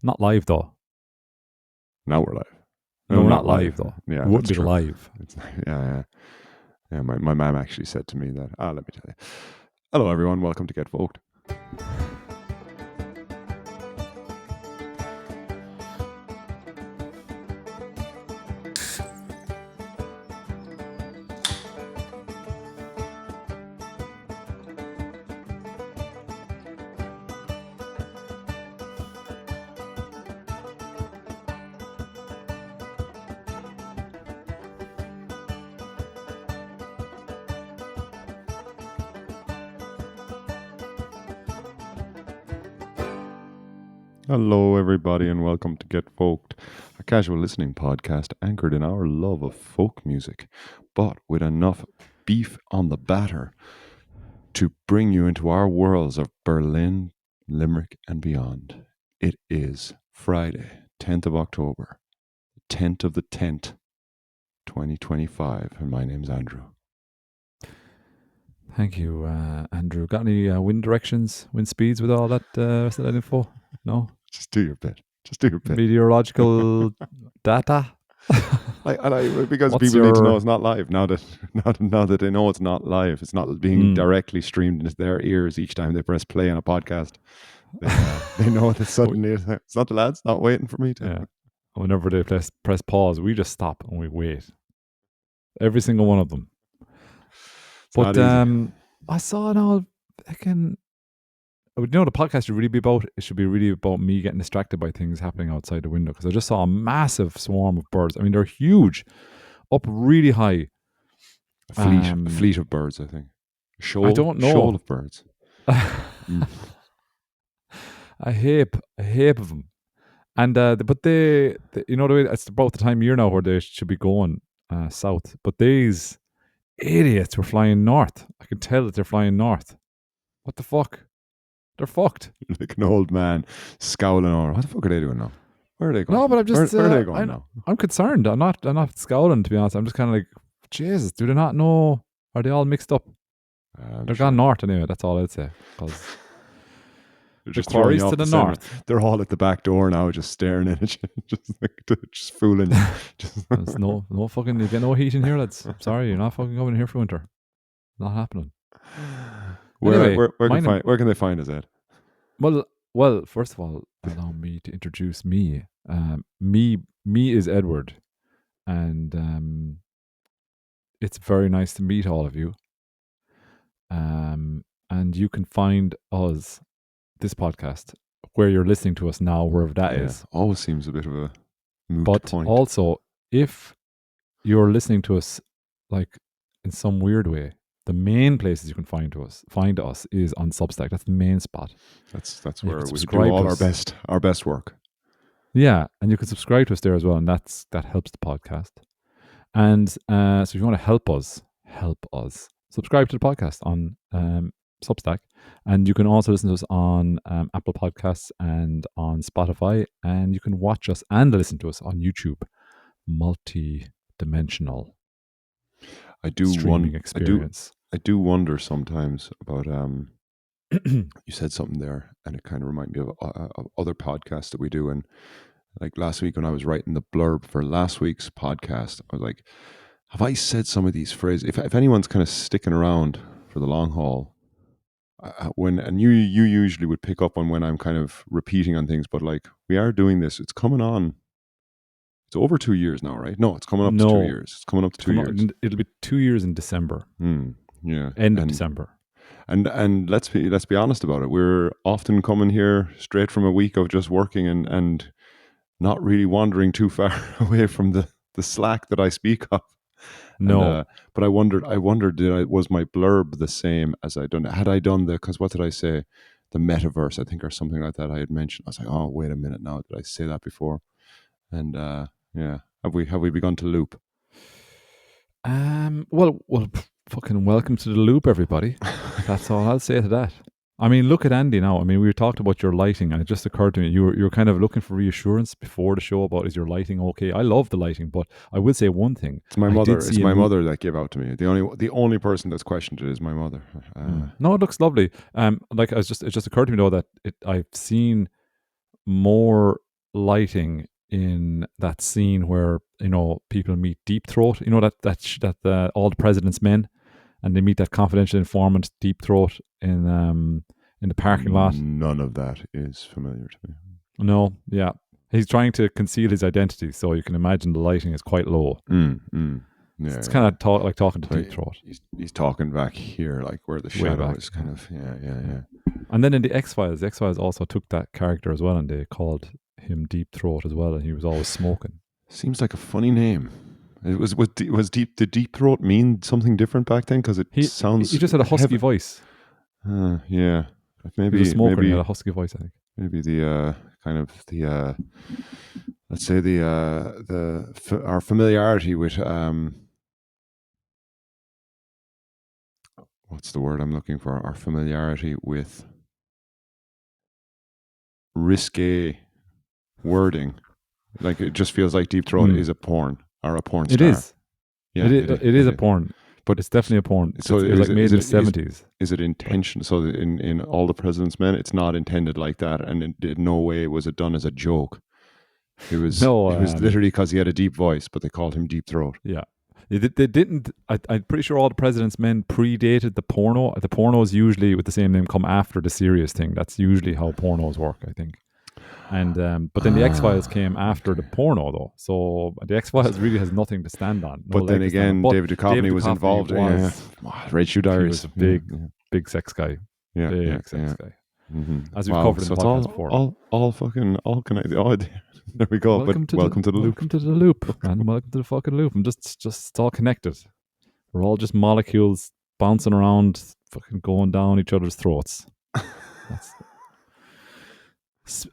Not live though. Now we're live. No, we're not live though. Yeah, We wouldn't that's be true. live. Yeah. My mom actually said to me that. Let me tell you. Hello, everyone. Welcome to Get Folked. Hello, everybody, and welcome to Get Folked, a casual listening podcast anchored in our love of folk music, but with enough beef on the batter to bring you into our worlds of Berlin, Limerick, and beyond. It is Friday, 10th of October, 10th of the 10th, 2025, and my name's Andrew. Thank you, Andrew. Got any wind directions, wind speeds with all that rest of that info? No? Just do your bit. Meteorological data? Because What's people need to know your- it's not live. Now that they know it's not live, it's not being directly streamed into their ears each time they press play on a podcast. They know that suddenly it's not the lads not waiting for me to. Yeah. Whenever they press pause, we just stop and we wait. Every single one of them. It's not easy. I saw it all. The podcast should really be about. It should be really about me getting distracted by things happening outside the window because I just saw a massive swarm of birds. I mean, they're huge, up really high. A fleet of birds, I think. I don't know. Shoal of birds. A heap of them, and but they you know the way it's about the time of year now where they should be going south, but these idiots were flying north. I can tell that they're flying north. What the fuck? They're fucked. Like an old man scowling over. What the fuck are they doing now? Where are they going? No, but I'm just where are they going now? I'm concerned. I'm not scowling, to be honest. I'm just kind of like, Jesus, do they not know? Are they all mixed up? They're gone north anyway. That's all I'd say. Because they're the quarries to the north. They're all at the back door now, just staring at you, just fooling you. There's no fucking. You get no heat in here, lads. Sorry, you're not fucking coming here for winter. Not happening. Where Anyway, where can they find us at? Well. First of all, allow me to introduce me. Me is Edward, and it's very nice to meet all of you. And you can find us, this podcast, where you're listening to us now, wherever that is. Always seems a bit of a moot But point. also, if you're listening to us, like in some weird way, the main places you can find us is on Substack. That's the main spot. That's You where can we do subscribe all to our us. best work. Yeah, and you can subscribe to us there as well, and that helps the podcast. And so if you want to help us, subscribe to the podcast on Substack, and you can also listen to us on Apple Podcasts and on Spotify, and you can watch us and listen to us on YouTube. Multi-dimensional streaming experience. I do wonder sometimes about you said something there, and it kind of reminded me of other podcasts that we do. And like last week when I was writing the blurb for last week's podcast, I was like, have I said some of these phrases? If anyone's kind of sticking around for the long haul, you usually would pick up on when I'm kind of repeating on things, but like we are doing this, it's coming on. It's over 2 years now, right? No, it's coming up to 2 years. It's coming up to 2 years. It'll be 2 years in December. Yeah, End of December. And let's be honest about it. We're often coming here straight from a week of just working and not really wandering too far away from the slack that I speak of. No, but I wondered, was my blurb the same as had I done because what did I say? The metaverse, I think, or something like that I had mentioned. I was like, oh, wait a minute now. Did I say that before? And yeah, have we begun to loop? Well, fucking welcome to the loop, everybody. That's all I'll say to that. I mean, look at Andy now. I mean, we talked about your lighting, and it just occurred to me you were kind of looking for reassurance before the show about, is your lighting okay? I love the lighting, but I will say one thing. It's my mother. It's my mother that gave out to me. The only person that's questioned it is my mother. No, it looks lovely. It just occurred to me though that I've seen more lighting in that scene where people meet Deep Throat. You know that All the President's Men, and they meet that confidential informant Deep Throat in the parking lot. None of that is familiar to me. No, yeah, he's trying to conceal his identity, so you can imagine the lighting is quite low. Yeah, It's kind of like talking to So Deep Throat. He's talking back here, like where the Way shadow back, is kind of. Yeah. And then in the X-Files, the X-Files also took that character as well, and they called him Deep Throat as well, and he was always smoking. Seems like a funny name. Did Deep Throat mean something different back then? Because sounds. He just had a husky voice. Yeah, maybe He was a smoker. maybe He had a husky voice, I think. maybe the kind of the let's say our familiarity with what's the word I'm looking for? Our familiarity with risque wording. Like it just feels like Deep Throat is a porn or a porn star. It is. Yeah, it is a porn. But it's definitely a porn. So it's like made in the 70s. Is it intentional? So in All the President's Men, it's not intended like that, and in no way was it done as a joke. It was literally because he had a deep voice, but they called him Deep Throat. Yeah. They didn't. I'm pretty sure All the President's Men predated the porno. The pornos usually with the same name come after the serious thing. That's usually how pornos work, I think. And but then the X-Files came after the porno, though. So the X-Files really has nothing to stand on. But then again, David Duchovny was involved. Red Shoe Diaries. He was a big sex guy. Yeah, big sex guy. Mm-hmm. As we've covered in the podcast before. All connected. Oh, there we go. Welcome to the loop. Welcome to the loop, man. Welcome to the fucking loop. I'm just it's all connected. We're all just molecules bouncing around, fucking going down each other's throats.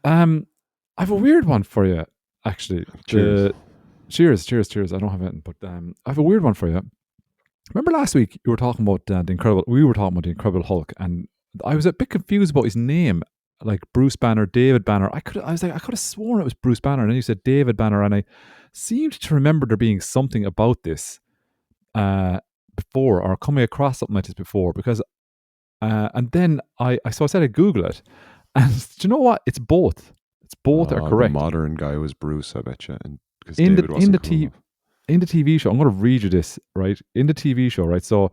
I have a weird one for you, actually. Cheers. Cheers. I don't have it, but I have a weird one for you. Remember last week you were talking about we were talking about the Incredible Hulk, and I was a bit confused about his name, like Bruce Banner, David Banner. I could have sworn it was Bruce Banner, and then you said David Banner, and I seemed to remember there being something about this before, or coming across something like this before, because and then I said I'd Google it, and do you know what? It's both. It's both are correct. The modern guy was Bruce, I bet you, and in the TV show, I'm going to read you this, right? In the TV show, right? So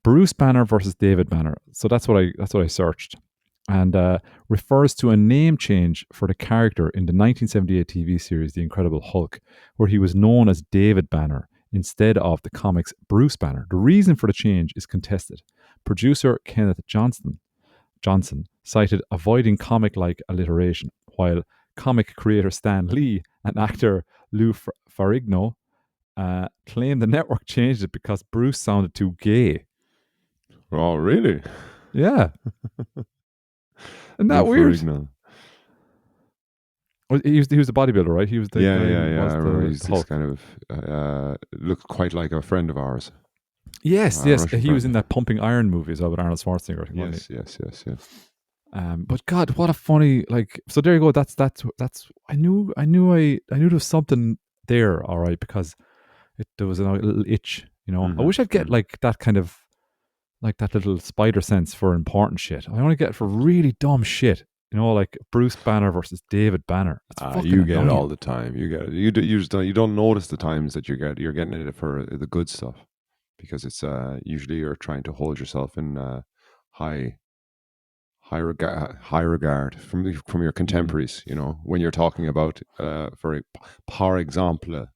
Bruce Banner versus David Banner. So that's what I searched, and refers to a name change for the character in the 1978 TV series The Incredible Hulk, where he was known as David Banner instead of the comics Bruce Banner. The reason for the change is contested. Producer Kenneth Johnson cited avoiding comic-like alliteration, while comic creator Stan Lee and actor Lou Ferrigno claimed the network changed it because Bruce sounded too gay. Oh, really? Yeah. Isn't that weird? Ferrigno. Well, he was the bodybuilder, right? He was the I remember he's this kind of looked quite like a friend of ours. Yes. He was in that Pumping Iron movie as well with Arnold Schwarzenegger. Yes. But God, what a funny, like, so there you go. That's I knew there was something there, all right, because there was a little itch, you know. I wish I'd get like that kind of, like that little spider sense for important shit. I only get it for really dumb shit, you know, like Bruce Banner versus David Banner. You get it all the time. You get it. You don't notice the times that you're getting it for the good stuff, because it's usually you're trying to hold yourself in high regard from your contemporaries, you know, when you're talking about par example,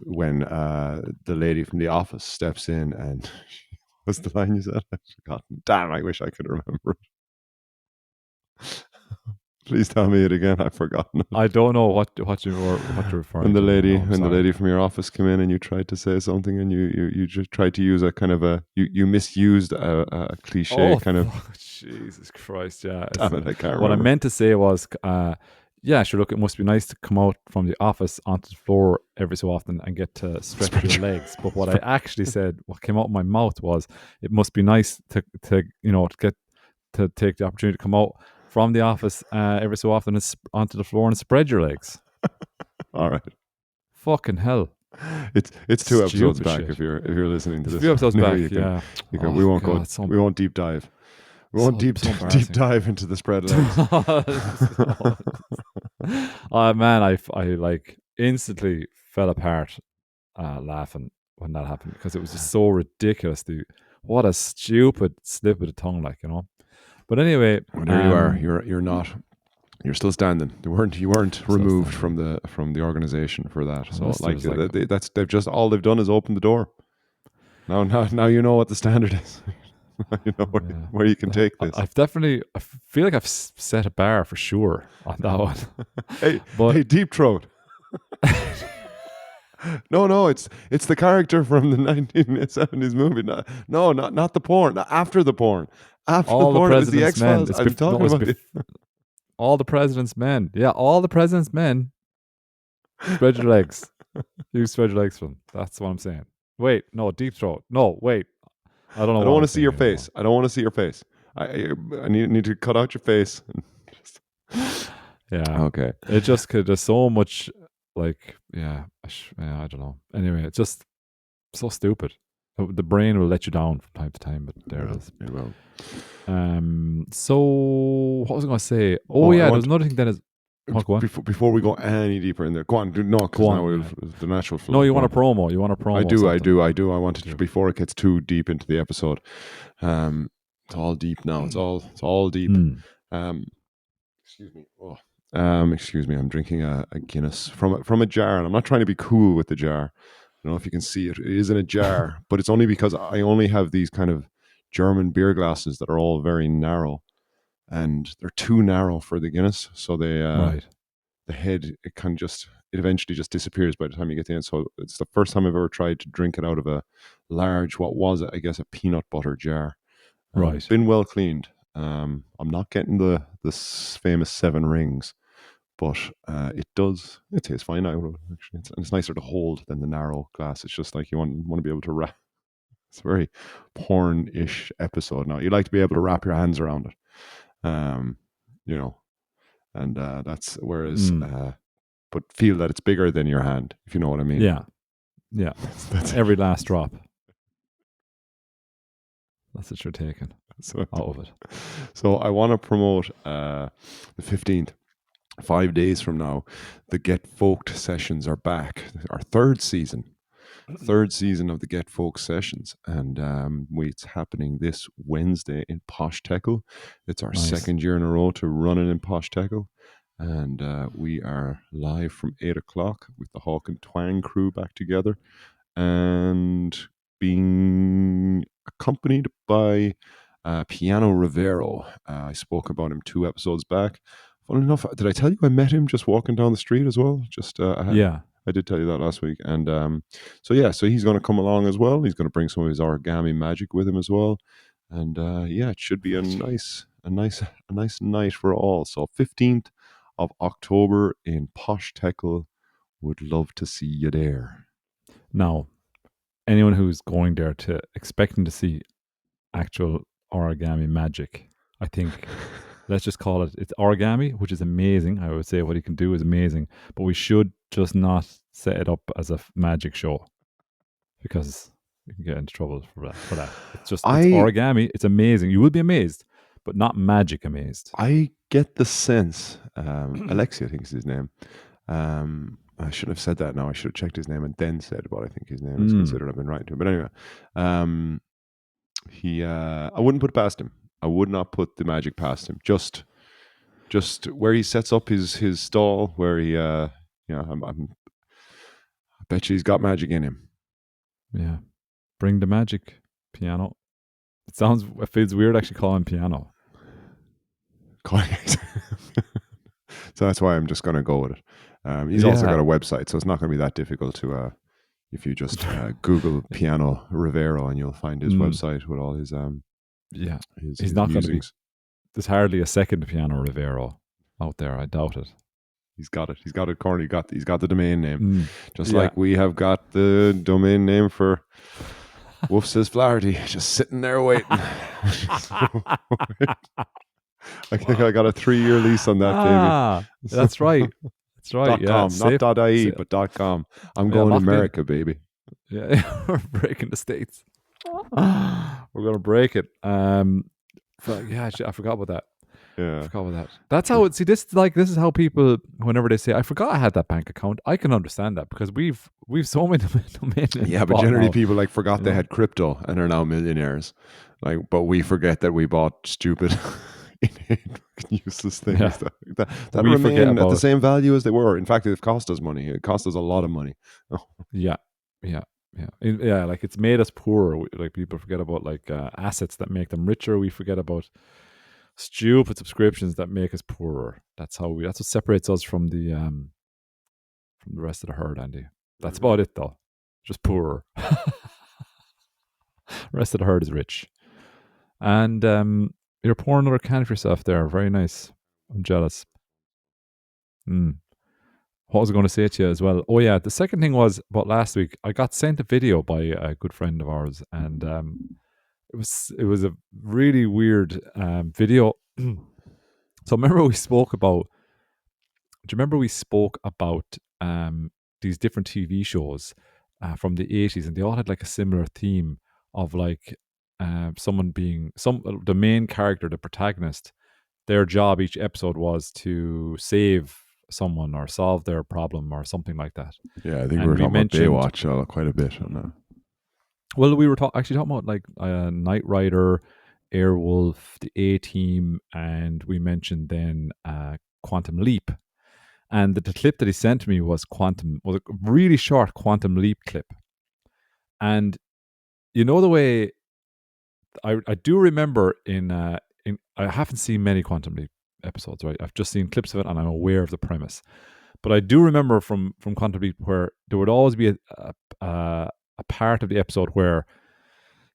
when the lady from The Office steps in and what's the line you said? I've forgotten. Damn, I wish I could remember it. Please tell me it again. I've forgotten it. I don't know what you're referring when the lady to. When the lady from your office came in and you tried to say something and you just tried to use a kind of you misused a cliche kind of. Jesus Christ! Yeah. Damn it, I can't remember. What I meant to say was, sure. Look, it must be nice to come out from the office onto the floor every so often and get to stretch your legs. But what I actually said, what came out of my mouth was, it must be nice to get to take the opportunity to come out from the office every so often onto the floor and spread your legs. All right. Fucking hell. It's 2 episodes back shit. if you're listening to this. 2 episodes back, yeah. We won't deep dive. We won't deep dive into the spread legs. Oh man, I like instantly fell apart laughing when that happened because it was just so ridiculous. What a stupid slip of the tongue, like, you know. But anyway, well, there you are. You're not. You're still standing. You weren't removed from the organization for that. So they've just all they've done is open the door. Now you know what the standard is. You know where you can take this. I feel like I've set a bar for sure on that one. hey, Deep Throat. No, it's the character from the 1970s movie. Not the porn. After the porn. After all the porn, the it was the X-Files. I'm talking about all the President's Men. Yeah, all the President's Men. Spread your legs. You spread your legs for them. That's what I'm saying. Wait, no, Deep Throat. No, wait. I don't know. I don't want to see your face. I don't want to see your face. I need to cut out your face. Yeah. Okay. It just could. There's so much. Like, I don't know. Anyway, it's just so stupid. The brain will let you down from time to time, but there it is. It will. So what was I going to say? There's another thing that is. Go on. Before we go any deeper in there, go on. The natural flow. No, you want a promo. You want a promo. I do. I wanted to, before it gets too deep into the episode. It's all deep now. It's all deep. Excuse me. Oh. Excuse me. I'm drinking a Guinness from a jar, and I'm not trying to be cool with the jar. I don't know if you can see it. It is in a jar, but it's only because I only have these kind of German beer glasses that are all very narrow, and they're too narrow for the Guinness. So the head, it eventually just disappears by the time you get in. So it's the first time I've ever tried to drink it out of a large, what was, I guess, a peanut butter jar. Right. It's been well cleaned. I'm not getting the famous 7 rings, but it tastes fine now. Actually, it's nicer to hold than the narrow glass. It's just like you want to be able to wrap. It's a very porn-ish episode now. You like to be able to wrap your hands around it, you know, and that's whereas, but feel that it's bigger than your hand, if you know what I mean. Yeah. That's every last drop. That's what you're taking out of it. So I want to promote the 15th. 5 days from now, the Get Folked sessions are back. Our third season of the Get Folked sessions, and it's happening this Wednesday in Posh Teckle. It's our second year in a row to run it in Posh Teckle, and we are live from 8 o'clock with the Hawk and Twang crew back together, and being accompanied by Piano Rivero. I spoke about him 2 episodes back. Funny enough, did I tell you I met him just walking down the street as well? I did tell you that last week. And so he's going to come along as well. He's going to bring some of his origami magic with him as well. And it should be a nice night for all. So 15th of October in Posh Teckle. Would love to see you there. Now, anyone who's going there expecting to see actual origami magic, I think let's just call it's origami, which is amazing. I would say what he can do is amazing, but we should just not set it up as a magic show because you can get into trouble for that. It's origami. It's amazing. You will be amazed, but not magic amazed. I get the sense, Alexi, I think is his name. I should have said that now. I should have checked his name and then said what I think his name is, considered I've been writing to him. But anyway, I wouldn't put it past him. I would not put the magic past him. Just where he sets up his stall, where he, I bet you he's got magic in him. Yeah, bring the magic, Piano. It feels weird actually calling Piano. So that's why I'm just going to go with it. He's also got a website, so it's not going to be that difficult to. If you just Google Piano Rivero, and you'll find his website with all his he's not going to be. There's hardly a second Piano Rivero out there. I doubt it. He's got it. He's got it cornered. He's got the domain name. Like we have got the domain name for Wolf Says Flaherty, just sitting there waiting. I think I got a 3-year lease on that, baby. That's right. That's right. .com, not .ie, but .com. I'm going to America, baby. Yeah, we're breaking the States. We're going to break it. Yeah, I forgot about that. I Yeah. forgot about that. That's how it. See, this is how people, whenever they say, "I forgot I had that bank account," I can understand that because we've so many domain names Yeah, but bought generally now. people like forgot You they know? had crypto and are now millionaires. Like, but we forget that we bought stupid, useless Yeah, things that we forget remain at the about. same value as they were. In fact, it cost us money. It cost us a lot of money. Oh, Yeah, yeah, yeah. Like it's made us poorer. Like people forget about like assets that make them richer. We forget about stupid subscriptions that make us poorer. That's how we. That's what separates us from the rest of the herd, Andy. That's mhm. about it, though. Just poorer. The rest of the herd is rich. And you're pouring another can for yourself there. Very nice. I'm jealous. Mm. What was I going to say to you as well? Oh yeah, the second thing was about last week. I got sent a video by a good friend of ours, and it was a really weird video. So remember we spoke about. Do you remember we spoke about these different TV shows from the 80s, and they all had like a similar theme of like someone being the main character, the protagonist. Their job each episode was to save someone or solve their problem or something like that. Yeah, I think we And were we talking about mentioned, Baywatch quite a bit on that. well, we were actually talking about like Knight Rider, Airwolf, the A Team, and we mentioned then Quantum Leap. And the clip that he sent me was a really short Quantum Leap clip. And you know the way I do remember in I haven't seen many Quantum Leap episodes, right? I've just seen clips of it and I'm aware of the premise. But I do remember from Quantum Leap where there would always be a part of the episode where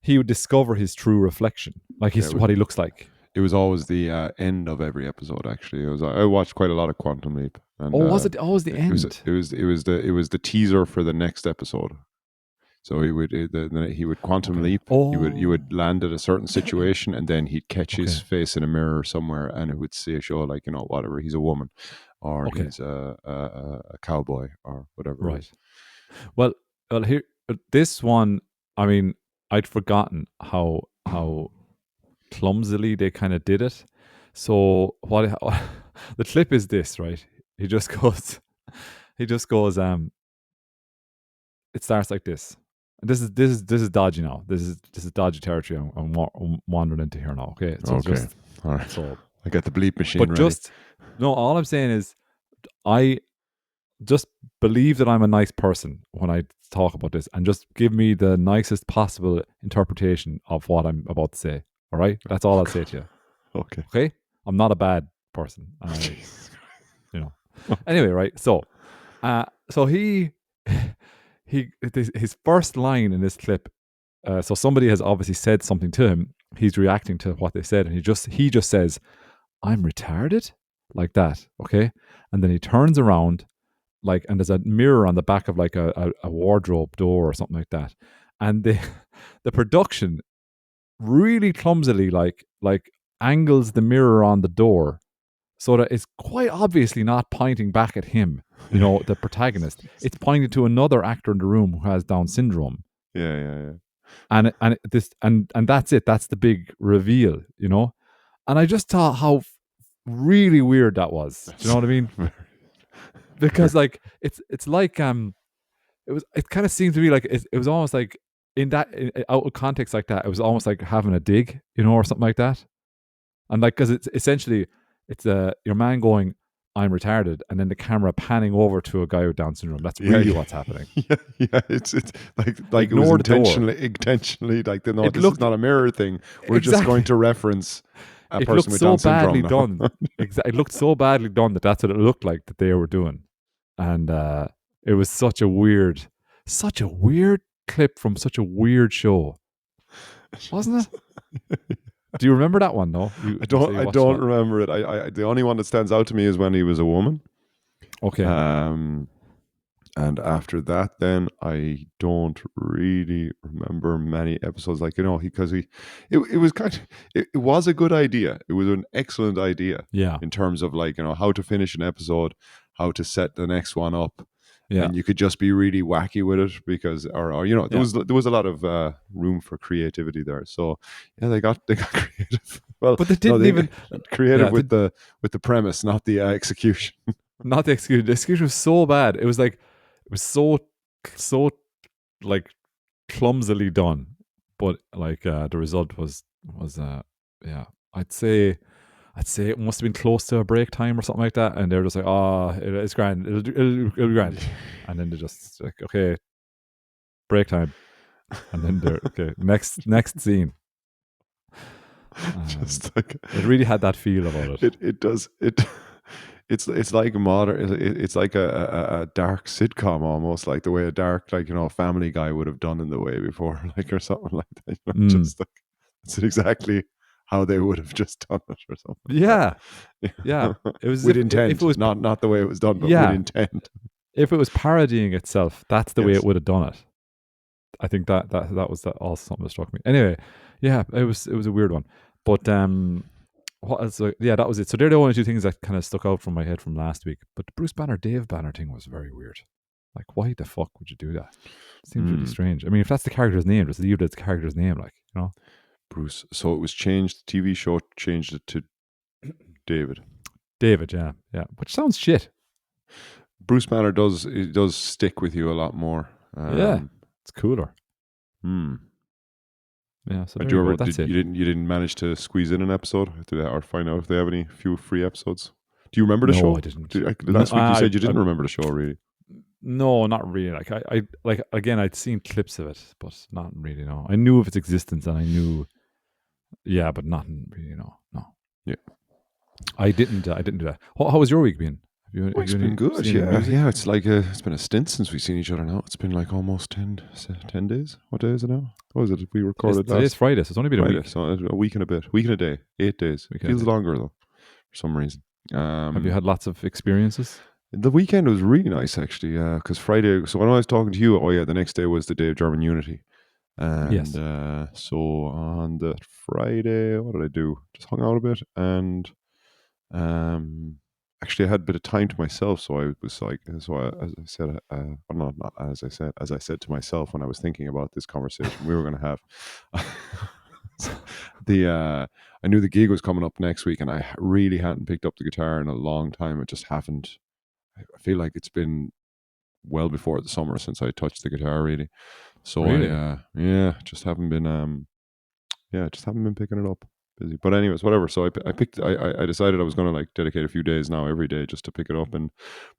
he would discover his true reflection, like Yeah, his what he looks like. it was always the end of every episode. Actually, it was. I watched quite a lot of Quantum Leap, and Oh, was it always the it was end? it was the teaser for the next episode. So he would quantum Okay. leap. You Oh, would land at a certain situation, and then he'd catch his okay. face in a mirror somewhere, and it would say a show like whatever he's a woman, or Okay. he's a cowboy, or whatever it Right. is. Well, here this one. I mean, I'd forgotten how clumsily they kind of did it. So what the clip is this, right? He just goes, he just goes. It starts like this. This is dodgy now. This is dodgy territory. I'm wandering into here now. Okay, so Okay, just all right. so, I got the bleep machine but ready. just no. All I'm saying is, I just believe that I'm a nice person when I talk about this, and just give me the nicest possible interpretation of what I'm about to say. All right, that's all I'll say to you. Okay. Okay, I'm not a bad person. Jeez. You know. Anyway, right. So he his first line in this clip. So somebody has obviously said something to him. He's reacting to what they said, and he just says, "I'm retarded," like that. Okay, and then he turns around and there's a mirror on the back of like a wardrobe door or something like that, and the the production really clumsily like angles the mirror on the door so that it's quite obviously not pointing back at him, the protagonist. It's pointing to another actor in the room who has Down syndrome. Yeah. And that's it. That's the big reveal. And I just thought how really weird that was. Do you know what I mean? Because like it's like it kind of seemed to me like it was almost like out of context like that. It was almost like having a dig, or something like that. And like, because it's essentially it's your man going, "I'm retarded," and then the camera panning over to a guy with Down syndrome. That's Yeah, really what's happening. yeah. It's like it was Ignore the door. intentionally like no, It this is looked not a mirror thing. We're just going exactly. to reference a It person looked with so Down badly syndrome now. done. It looked so badly done that that's what it looked like that they were doing, and it was such a weird clip from such a weird show, wasn't it? Do you remember that one? No, you say you I watched don't that. remember it. I the only one that stands out to me is when he was a woman. Okay, Um, and after that, then I don't really remember many episodes. Like because it was it was a good idea. It was an excellent idea yeah, in terms of like how to finish an episode, how to set the next one up. Yeah. and you could just be really wacky with it because, or you know, there was a lot of room for creativity there. So yeah, they got creative. Well, But they no, didn't they even. creative Yeah, with the premise, not the execution. not the execution. The execution was so bad. It was like it was so like clumsily done. But like the result was yeah. I'd say it must have been close to a break time or something like that, and they're just like, "Oh, it's grand. It'll be grand." And then they just like, "Okay, break time," and then they're okay. Next scene. Just like It really had that feel about it. it does it. It's like a modern. It's like a dark sitcom almost, like the way a dark, like, you know, Family Guy would have done in the way before, like, or something like that. You know, Mm. just like it's exactly how they would have just done it or something like Yeah, that. yeah. It was as With if it intent, was not the way it was done, but with yeah, intent. if it was parodying itself, that's the way it Yes. would have done it. I think that was also something that struck me. Anyway, yeah, it was a weird one, but what else? Yeah, that was it. So they're the only two things that kind of stuck out from my head from last week. But the Bruce Banner, Dave Banner thing was very weird. Like, why the fuck would you do that? It seems really strange. I mean, if that's the character's name, just leave it as the character's name, like, you know. Bruce. So it was changed. The TV show changed it to David. David, yeah, which sounds shit. Bruce Banner does stick with you a lot more. Yeah, it's cooler. Hmm. Yeah, so Do there you you go. ever, That's it. you didn't manage to squeeze in an episode or find out if they have any few free episodes? Do you remember the No, show? I didn't. Last week you said you I didn't remember the show, really. no, not really. Like I like again, I'd seen clips of it, but not really. No, I knew of its existence, and I knew, yeah, but not really. No. Yeah. I didn't do that. How was your week been? Have Week's you been good. seen any Yeah, music? yeah. It's like it's been a stint since we've seen each other now. It's been like almost 10 days. What day is it now? What was it? We recorded Today's last Friday, so it's only been Friday, a week. so a week and a bit, week and a day, 8 days. Week and a Feels day. longer though, for some reason. Have you had lots of experiences? The weekend was really nice actually, because Friday. So when I was talking to you, oh yeah, the next day was the day of German Unity, and Yes. so on the Friday, what did I do? Just hung out a bit, and actually I had a bit of time to myself. So I was like, as I said, well, not as I said to myself when I was thinking about this conversation we were going to have. I knew the gig was coming up next week, and I really hadn't picked up the guitar in a long time. It just haven't. I feel like it's been well before the summer since I touched the guitar, really. So Really? just haven't been just haven't been picking it up. Busy, but anyways, whatever. So I decided I was going to like dedicate a few days now every day just to pick it up and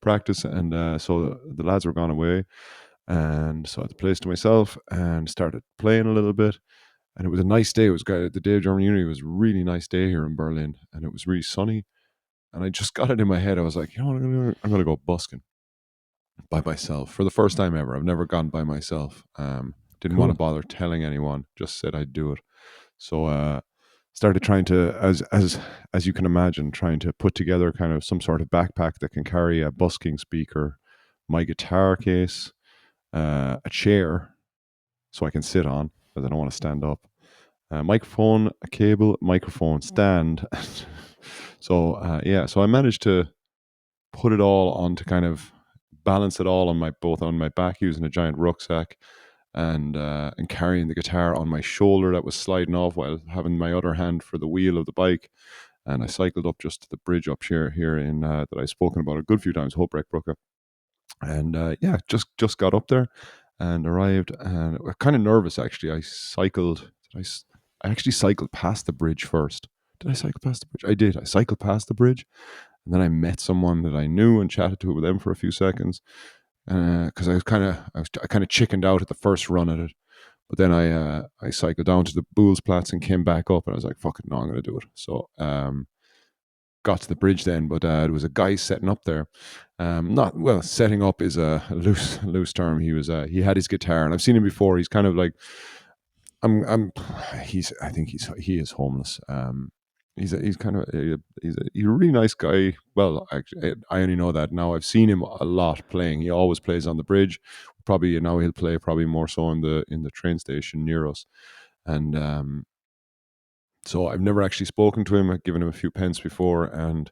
practice. And so the lads were gone away, and so I had the place to myself and started playing a little bit. And it was a nice day. It was the day of German Unity. It was a really nice day here in Berlin, and it was really sunny. And I just got it in my head. I was like, you know what, I'm gonna go busking by myself for the first time ever. I've never gone by myself. Didn't want to Cool. bother telling anyone. Just said I'd do it. So started trying to, as you can imagine, trying to put together kind of some sort of backpack that can carry a busking speaker, my guitar case, a chair, so I can sit on because I don't want to stand up. Microphone, a cable, microphone stand. So I managed to put it all on to kind of balance it all on both on my back using a giant rucksack and carrying the guitar on my shoulder that was sliding off while having my other hand for the wheel of the bike. And I cycled up just to the bridge up here in that I've spoken about a good few times, Hopebreckbrücke. And just got up there and arrived, and I'm kind of nervous actually. I actually cycled past the bridge first. Did I cycle past the bridge? I did. I cycled past the bridge, and then I met someone that I knew and chatted to with them for a few seconds. Because I kind of chickened out at the first run at it, but then I cycled down to the Boelsplatz and came back up, and I was like, "Fuck it, no, I'm going to do it." So got to the bridge then, but there was a guy setting up there. Not well, setting up is a loose term. He had his guitar, and I've seen him before. He's kind of like I think he is homeless. He's a really nice guy. Well, actually, I only know that now. I've seen him a lot playing. He always plays on the bridge. Probably now he'll play probably more so in the train station near us. And so I've never actually spoken to him. I've given him a few pence before, and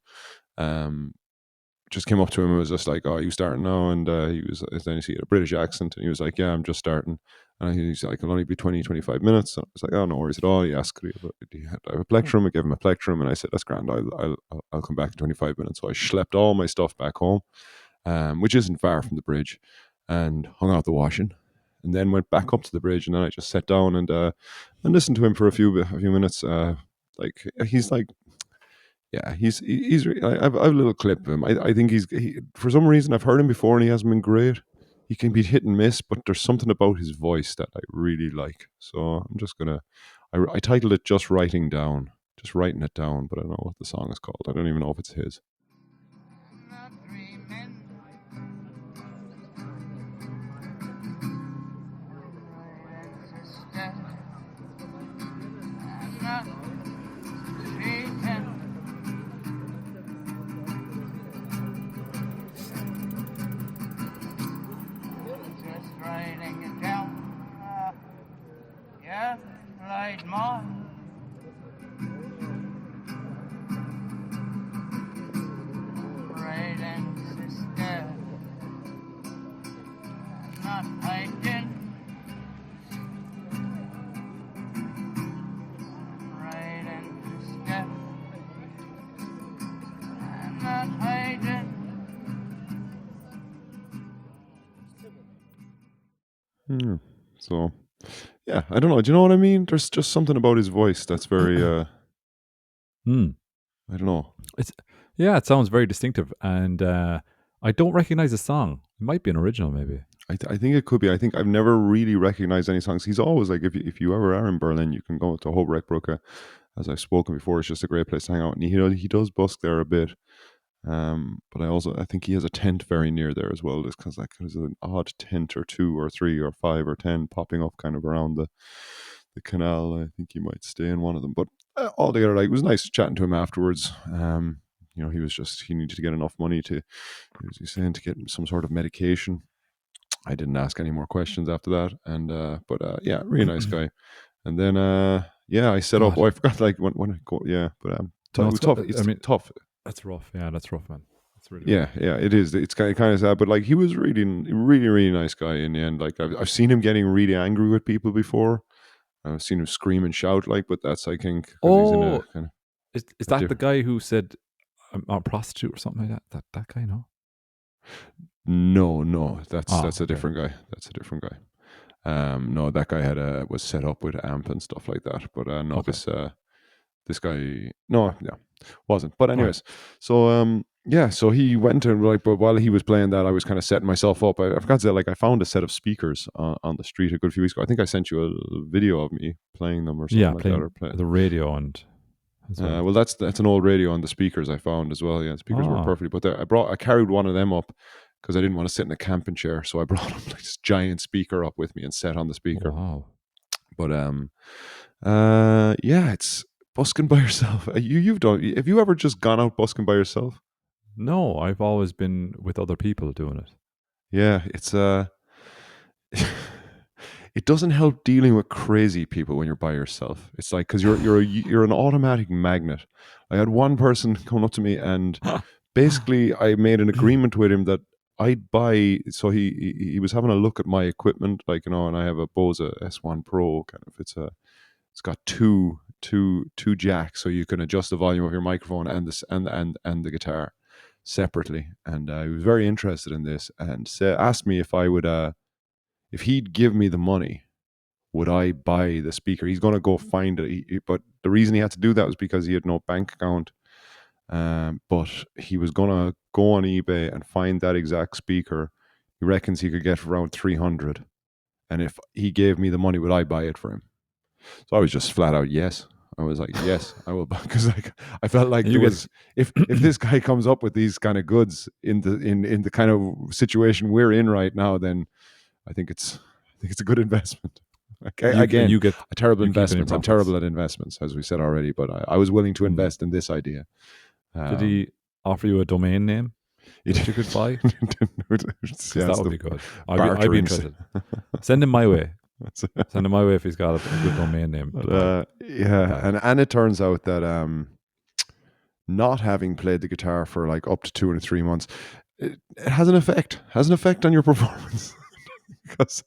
just came up to him and was just like, "Oh, you starting now?" And then he had a British accent, and he was like, "Yeah, I'm just starting." And he's like, "It'll only be 20, 25 minutes." So I was like, "Oh, no worries at all." He asked, "Do you have a plectrum?" I gave him a plectrum, and I said, "That's grand. I'll come back in 25 minutes." So I schlepped all my stuff back home, which isn't far from the bridge, and hung out the washing, and then went back up to the bridge, and then I just sat down and listened to him for a few minutes. Like he's like, yeah, I've a little clip of him. I think for some reason I've heard him before and he hasn't been great. He can be hit and miss, but there's something about his voice that I really like. So I'm just gonna. I titled it "Just Writing Down," just writing it down, but I don't know what the song is called. I don't even know if it's his. So, yeah, I don't know. Do you know what I mean? There's just something about his voice that's very, I don't know. It sounds very distinctive, and I don't recognize the song. It might be an original, maybe. I think it could be. I think I've never really recognized any songs. He's always like, if you ever are in Berlin, you can go to Hobrechtbrücke. As I've spoken before, it's just a great place to hang out. And he does busk there a bit. But I think he has a tent very near there as well, just because like there's an odd tent or 2 or 3 or 5 or 10 popping up kind of around the canal. I think he might stay in one of them. But altogether, like, it was nice chatting to him afterwards. He needed to get enough money he was saying, to get some sort of medication. I didn't ask any more questions after that, and yeah, really nice guy. And then I set up. Oh, I forgot, like, when I go, yeah, but it was tough. It's tough. That's rough. Yeah, that's rough, man. That's really rough. Yeah, it is. It's kind of sad, but like, he was really, really, really nice guy in the end. Like, I've seen him getting really angry with people before. I've seen him scream and shout, like, but that's, I think, he's in a kind of. Is that the guy who said I'm a prostitute or something like that? That guy, no? No, that's a different guy. That's a different guy. No, that guy was set up with AMP and stuff like that. But no, okay. This guy, no, yeah, wasn't. But anyways, so so he went and, like, but while he was playing that, I was kind of setting myself up. I forgot to say, like, I found a set of speakers on the street a good few weeks ago. I think I sent you a video of me playing them or something like that. Or the radio and. Well, that's an old radio on the speakers I found as well. Yeah, the speakers were perfect. But I carried one of them up because I didn't want to sit in a camping chair, so I brought up, like, this giant speaker up with me and set on the speaker. Wow. But it's busking by yourself. Have you ever just gone out busking by yourself? No, I've always been with other people doing it. Yeah, it's it doesn't help dealing with crazy people when you're by yourself. It's like, because you're an automatic magnet. I had one person come up to me, and basically I made an agreement with him that I'd buy. So he was having a look at my equipment, like, and I have a Bose S1 Pro kind of. It's got two jacks, so you can adjust the volume of your microphone and the guitar separately. And he was very interested in this, and asked me if I would if he'd give me the money, would I buy the speaker? He's going to go find it. But the reason he had to do that was because he had no bank account. But he was going to go on eBay and find that exact speaker. He reckons he could get for around 300. And if he gave me the money, would I buy it for him? So I was just flat out, yes. I was like, yes, I will buy, because, like, I felt like if this guy comes up with these kind of goods in the kind of situation we're in right now, then I think it's a good investment. Okay, again, you get a terrible investment. I'm terrible at investments, as we said already, but I was willing to invest in this idea. Did he offer you a domain name that you could buy? That would be good. I'd be interested. Send him my way. Send him my way if he's got a good domain name. And it turns out that not having played the guitar for like up to 2 or 3 months, it has an effect. Has an effect on your performance. Because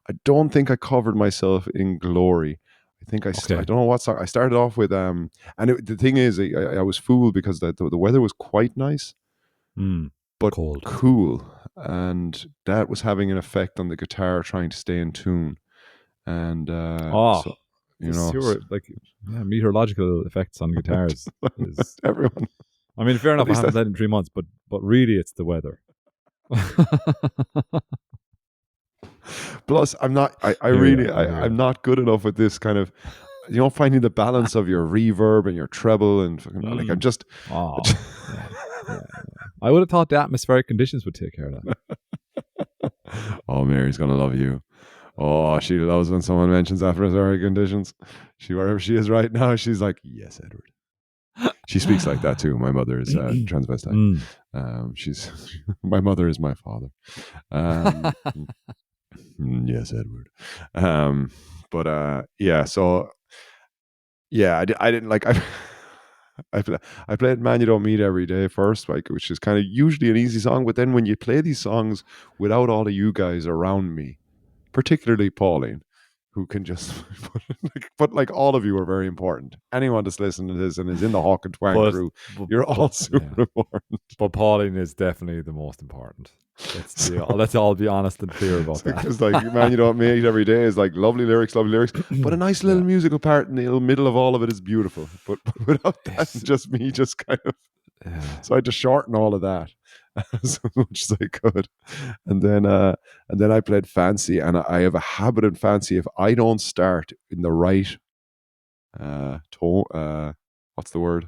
I don't think I covered myself in glory. I think I Okay. don't know what song. I started off with the thing is, I was fooled because the weather was quite nice, but Cold. cool, and that was having an effect on the guitar trying to stay in tune. And so you This know, your meteorological effects on guitars is. everyone. I mean, fair At enough. I least haven't that. played in 3 months, but really, it's the weather. Plus, I'm not. I Here we really. are. I hear I'm you. not good enough with this kind of. Finding the balance of your reverb and your treble and fucking, like I'm just. Oh, yeah. I would have thought the atmospheric conditions would take care of that. Oh, Mary's gonna love you. Oh, she loves when someone mentions atmospheric conditions. Wherever she is right now, she's like, "Yes, Edward." She speaks like that too. My mother is transvestite. She's my mother is my father. Yes, Edward. Yeah. So yeah, I didn't like I played "Man You Don't Meet Every Day" first, like, which is kind of usually an easy song, but then when you play these songs without all of you guys around me, particularly Pauline, who can just but like all of you are very important. Anyone that's listening to this and is in the Hawk and Twang but, crew, but, you're all but, super yeah. important. But Pauline is definitely the most important. Let's all be honest and clear about that. Because like "Man You Don't Meet Every Day" is like lovely lyrics, but a nice little musical part in the middle of all of it is beautiful. But without that, just me, just kind of. So I had to shorten all of that as much as I could, and then I played Fancy, and I have a habit in Fancy. If I don't start in the right tone, what's the word?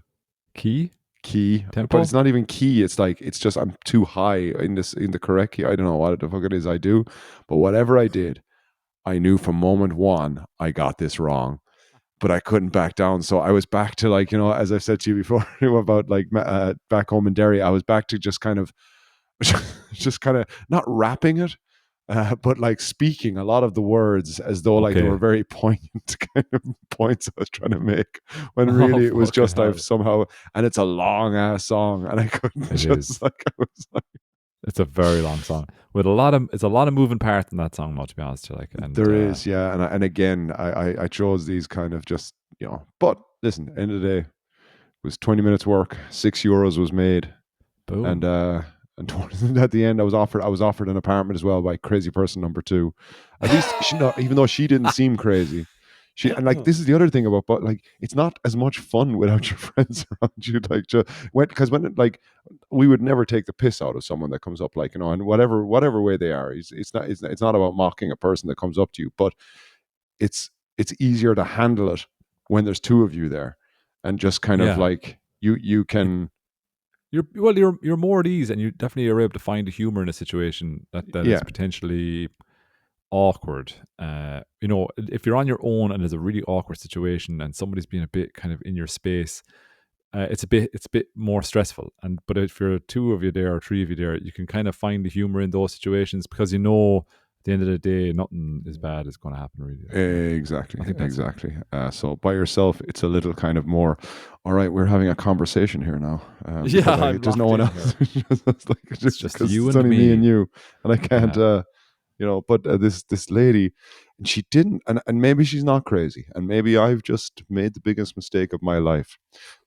Key? But Tempo? it's not even key. It's like it's just I'm too high in the correct key. I don't know what the fuck it is I do, but whatever I did, I knew from moment one I got this wrong, but I couldn't back down. So I was back to, like, as I've said to you before about like back home in Derry, I was back to just kind of not rapping it, but like speaking a lot of the words as though like they were very poignant kind of points I was trying to make, when really it was just I've somehow, and it's a long ass song, and I couldn't like I was like. It's a very long song with it's a lot of moving parts in that song, to be honest. Like, and there is, yeah, and again, I chose these kind of just But listen, end of the day, it was 20 minutes work, €6 was made, boom. And at the end, I was offered an apartment as well by crazy person number 2. At least even though she didn't seem crazy. And like, this is the other thing about, but like, it's not as much fun without your friends around you. Like, because when like, we would never take the piss out of someone that comes up, like, in whatever way they are. It's not about mocking a person that comes up to you, but it's easier to handle it when there's 2 of you there, and just kind of like you can. You're more at ease, and you definitely are able to find the humor in a situation that is potentially awkward. If you're on your own and there's a really awkward situation and somebody's being a bit kind of in your space, it's a bit more stressful. But if you're 2 of you there or 3 of you there, you can kind of find the humor in those situations, because at the end of the day, nothing is bad is going to happen, really. Exactly. So by yourself, it's a little kind of more, all right, we're having a conversation here now. There's no one else. It's just you and only me and you, and I can't. But this lady, and she didn't, and maybe she's not crazy, and maybe I've just made the biggest mistake of my life.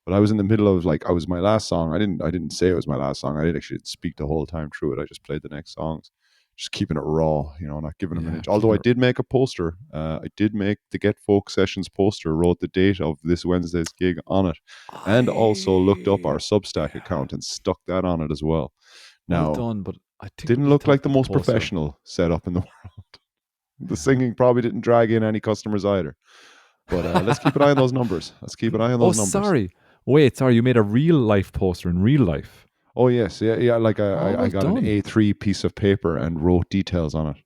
But I was in the middle of, like, I was my last song. I didn't say it was my last song. I didn't actually speak the whole time through it. I just played the next songs, just keeping it raw, not giving them an inch. Although I did make a poster. I did make the Get Folk Sessions poster, wrote the date of this Wednesday's gig on it, and also looked up our Substack account and stuck that on it as well. Now, well done, but I think didn't look like the most professional setup in the world. The singing probably didn't drag in any customers either. But let's keep an eye on those numbers. Sorry. Wait, sorry. You made a real life poster in real life. Oh, yes. Yeah. Like I got done. an A3 piece of paper and wrote details on it.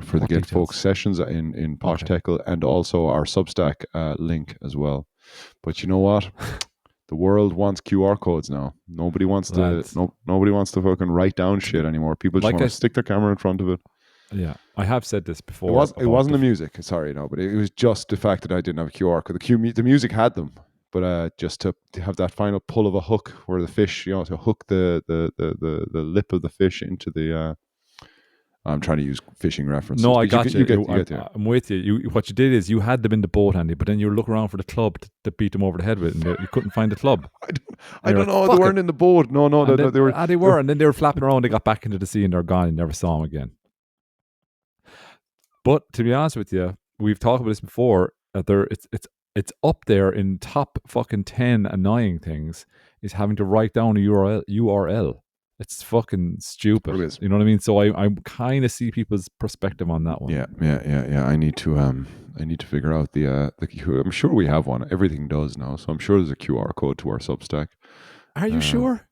For the Get Folk Sessions in Posh Teckle, and also our Substack link as well. But you know what? The world wants QR codes now. Nobody wants to fucking write down shit anymore. People just want to stick their camera in front of it. Yeah, I have said this before. It wasn't the music. Sorry, no, but it was just the fact that I didn't have a QR code. The music had them, but just to have that final pull of a hook where the fish, to hook the lip of the fish into the. I'm trying to use fishing references. No, I but got you. get there. I'm with you. What you did is you had them in the boat, Andy, but then you were looking around for the club to beat them over the head with, and you couldn't find the club. I don't know. They "Fuck weren't in the boat. No, And they were. they were, and then they were flapping around. They got back into the sea and they're gone. You never saw them again. But to be honest with you, we've talked about this before. It's up there in top fucking 10 annoying things is having to write down a URL. It's fucking stupid. It is. You know what I mean? So I kind of see people's perspective on that one. Yeah. I need to figure out the. I'm sure we have one. Everything does now, so I'm sure there's a QR code to our Substack. Are you sure?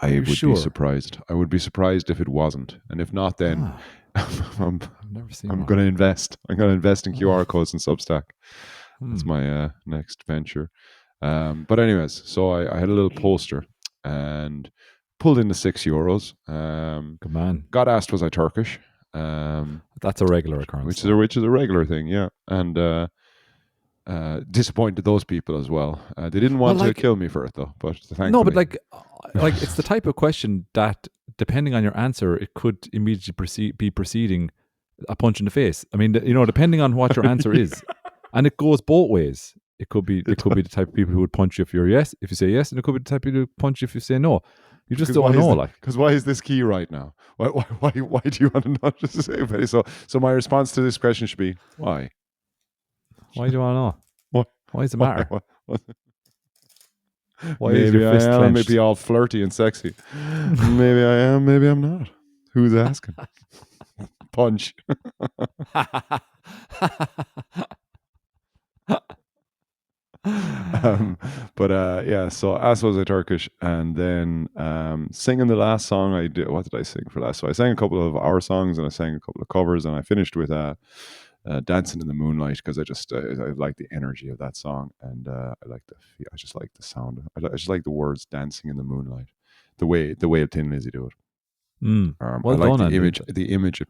I would be surprised. I would be surprised if it wasn't, and if not, then I've never seen. I'm going to invest. I'm going to invest in QR codes and Substack. That's my next venture. But anyways, so I had a little poster and pulled in the €6. Good man. Got asked, was I Turkish? That's a regular occurrence. Which is a regular thing, yeah. And disappointed those people as well. They didn't want to kill me for it though, but thankfully. No, but like it's the type of question that, depending on your answer, it could immediately be preceding a punch in the face. I mean, depending on what your answer is, and it goes both ways. It could be the type of people who would punch you if you say yes, and it could be the type of people who punch you if you say no. You just don't know, because why is this key right now? Why do you want to not just say it? So my response to this question should be why? Why do you want to know? What? Why does it matter? Why maybe is your fist I am. clenched? Maybe all flirty and sexy. Maybe I am. Maybe I'm not. Who's asking? Punch. So as was I Turkish, and then singing the last song I did. What did I sing for last? So I sang a couple of our songs and I sang a couple of covers, and I finished with "Dancing in the Moonlight" because I like the energy of that song, and I just like the sound. I just like the words "dancing in the moonlight," the way Tin Lizzy do it. Well I like done, the Andy. image. The image it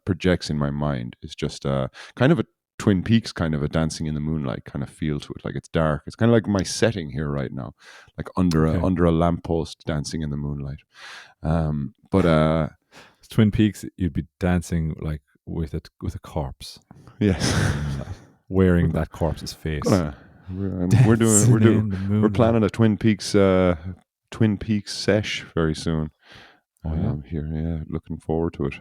projects in my mind is just kind of a Twin Peaks kind of a dancing in the moonlight kind of feel to it. Like it's dark. It's kind of like my setting here right now, like under a lamppost, dancing in the moonlight. Twin Peaks, you'd be dancing like with a corpse. Yes, wearing that corpse's face. We're planning a Twin Peaks sesh very soon. Looking forward to it.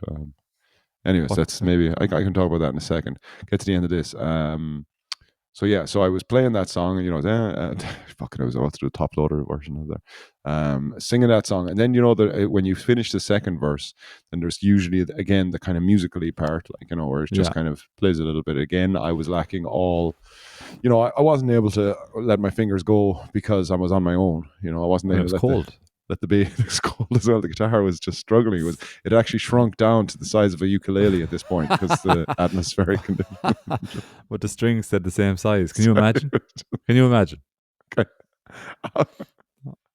Anyways, that's maybe I can talk about that in a second. Get to the end of this. So I was playing that song, and fucking I was about to do a top loader version of that, singing that song, and then when you finish the second verse, then there's usually again the kind of musically part, where it just kind of plays a little bit. Again, I was lacking all, I wasn't able to let my fingers go because I was on my own. I wasn't able. It was cold. Let the bass. It was cold as well. The guitar was just struggling. It actually shrunk down to the size of a ukulele at this point because the atmospheric conditions. But the strings said the same size. Can you imagine? Okay. I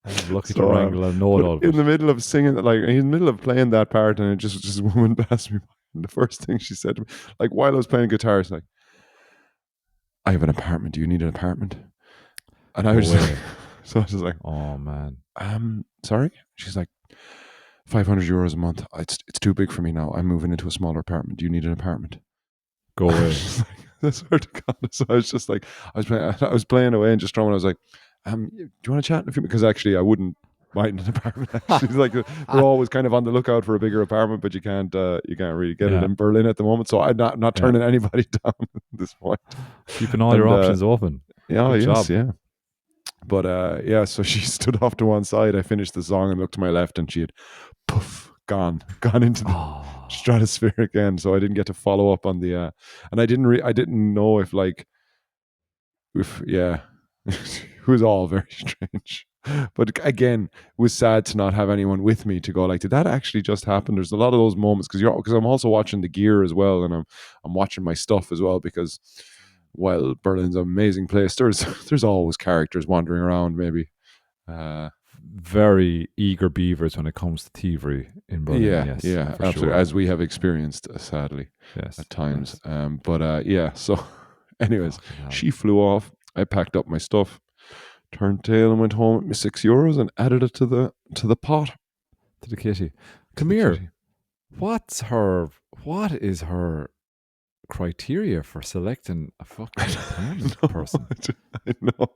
was lucky to wrangle a note out of it. In the middle of singing, in the middle of playing that part, and it just a woman passed me by. And the first thing she said to me, while I was playing guitar, it's like, "I have an apartment. Do you need an apartment?" And I was just so I was just like, "Oh man, sorry." She's like, €500 a month. It's too big for me now. I'm moving into a smaller apartment. Do you need an apartment? Go away. That's sort of God. So I was just like, I was playing away and just strumming. I was like, do you want to chat? Because actually, I wouldn't mind an apartment. She's like, we're always kind of on the lookout for a bigger apartment, but you can't really get it in Berlin at the moment. So I'm not turning anybody down at this point. Keeping all your options open. Yeah, yes, yeah. But so she stood off to one side. I finished the song and looked to my left, and she had gone into the stratosphere again. So I didn't get to follow up on the and I didn't know if it was all very strange. But again, it was sad to not have anyone with me to go like, did that actually just happen? There's a lot of those moments because I'm also watching the gear as well, and I'm watching my stuff as well, because while Berlin's an amazing place, there's always characters wandering around, maybe. Very eager beavers when it comes to thievery in Berlin. Yeah, absolutely. Sure. As we have experienced, sadly, at times. Yes. So anyways, she flew off, I packed up my stuff, turned tail, and went home with my €6 and added it to the pot. To the kitty. To Come the here. kitty. What is her criteria for selecting a fucking apartment person? I know.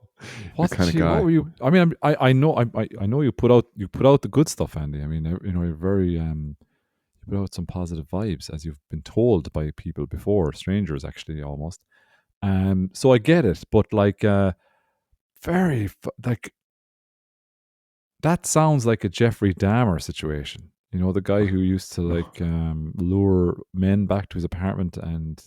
What kind of she? guy. What were you? I mean, I know you put out the good stuff, Andy. I mean, you're very you put out some positive vibes, as you've been told by people before, strangers actually almost. So I get it, but like like that sounds like a Jeffrey Dahmer situation. You know, the guy who used to like lure men back to his apartment, and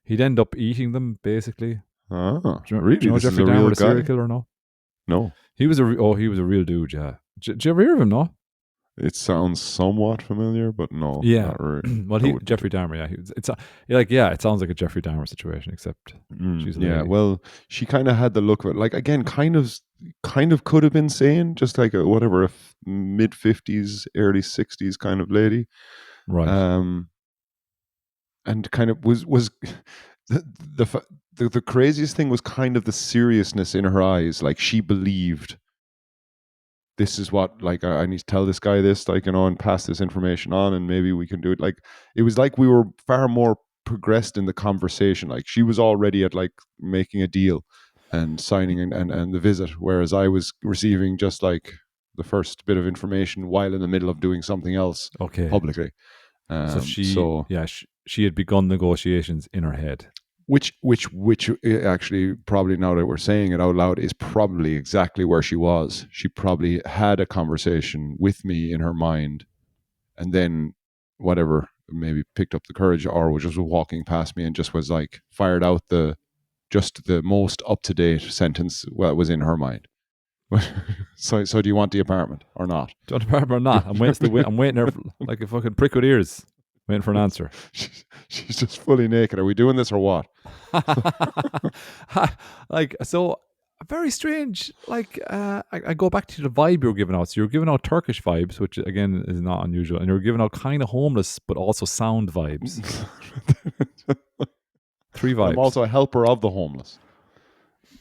he'd end up eating them basically. Ah, Do really? you know This is Jeffrey a Dahmer, real the serial guy? killer? No, No. he was he was a real dude. Yeah, did you ever hear of him? No. It sounds somewhat familiar, but no, Yeah. not really. Well, I wouldn't. Jeffrey Dahmer. Yeah, it sounds like a Jeffrey Dahmer situation, except she's a Yeah, lady. well, she kind of had the look of it. Like again, kind of could have been sane, just like a whatever, mid-50s, early 60s kind of lady. Right. Um, and kind of was the, the fa- the craziest thing was kind of the seriousness in her eyes. Like she believed this is what, like, I need to tell this guy this, like, and pass this information on, and maybe we can do it. Like it was like we were far more progressed in the conversation. Like she was already at like making a deal and signing and the visit, whereas I was receiving just like the first bit of information while in the middle of doing something else Okay. publicly. So she had begun negotiations in her head. Which actually, probably now that we're saying it out loud, is probably exactly where she was. She probably had a conversation with me in her mind, and then whatever, maybe picked up the courage, or was just walking past me and just was like fired out the most up to date sentence. Well, it was in her mind. So do you want the apartment or not? Do you want the apartment or not? I'm waiting there like a fucking prick with ears, waiting for an answer. She's just fully naked. Are we doing this or what? Like, so very strange. Like I go back to the vibe you were giving out. So you're giving out Turkish vibes, which again is not unusual, and you're giving out kind of homeless but also sound vibes. 3 vibes. I'm also a helper of the homeless.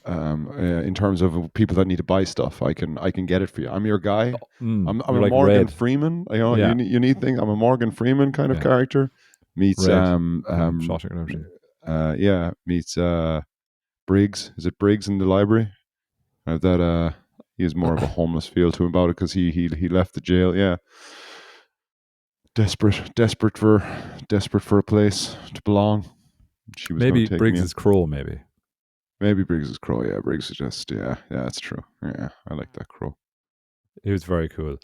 In terms of people that need to buy stuff, I can get it for you. I'm your guy. I'm you're a like Morgan Red. Freeman. You know, Yeah. you need thing. I'm a Morgan Freeman kind of Yeah. character. Meets Red. Shawshank Redemption. meets Briggs. Is it Briggs in the library? That he has more of a homeless feel to him about it because he left the jail. Yeah, desperate for a place to belong. She was Maybe going to take Briggs me in. is Crow. Maybe Briggs is Crow. Yeah, Briggs is just that's true. Yeah, I like that Crow. it was very cool.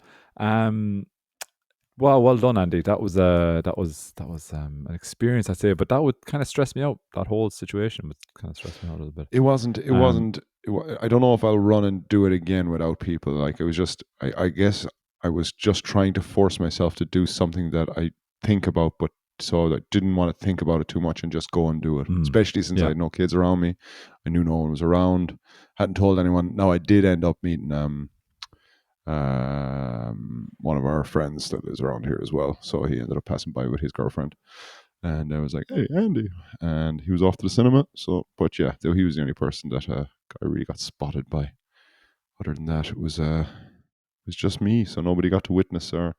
Well done, Andy. That was an experience, I'd say, but that would kind of stress me out. That whole situation would kind of stress me out a little bit. It wasn't. I don't know if I'll run and do it again without people. Like it was just. I guess I was just trying to force myself to do something that I think about, but so I didn't want to think about it too much and just go and do it. Especially since I had no kids around me. I knew no one was around. Hadn't told anyone. No, I did end up meeting one of our friends that lives around here as well. So he ended up passing by with his girlfriend. And I was like, "Hey, Andy," and he was off to the cinema. So, but yeah, he was the only person that I really got spotted by. Other than that, it was just me, so nobody got to witness. Or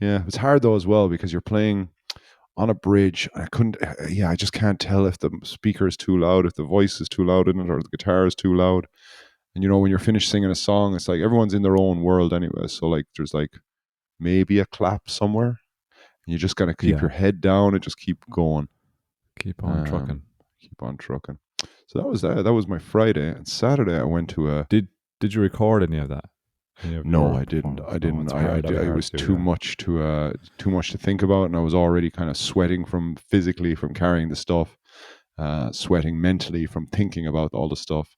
yeah, it's hard though as well because you're playing on a bridge. And I couldn't. Yeah, I just can't tell if the speaker is too loud, if the voice is too loud in it, or the guitar is too loud. And you know, when you're finished singing a song, it's like everyone's in their own world anyway. So like, there's like maybe a clap somewhere. You just gotta keep your head down and just keep going. Keep on trucking. Keep on trucking. So that was that. That was my Friday. And Saturday I went to a. Did you record any of that? No, I didn't. It was too much to think about, and I was already kind of sweating physically from carrying the stuff, sweating mentally from thinking about all the stuff,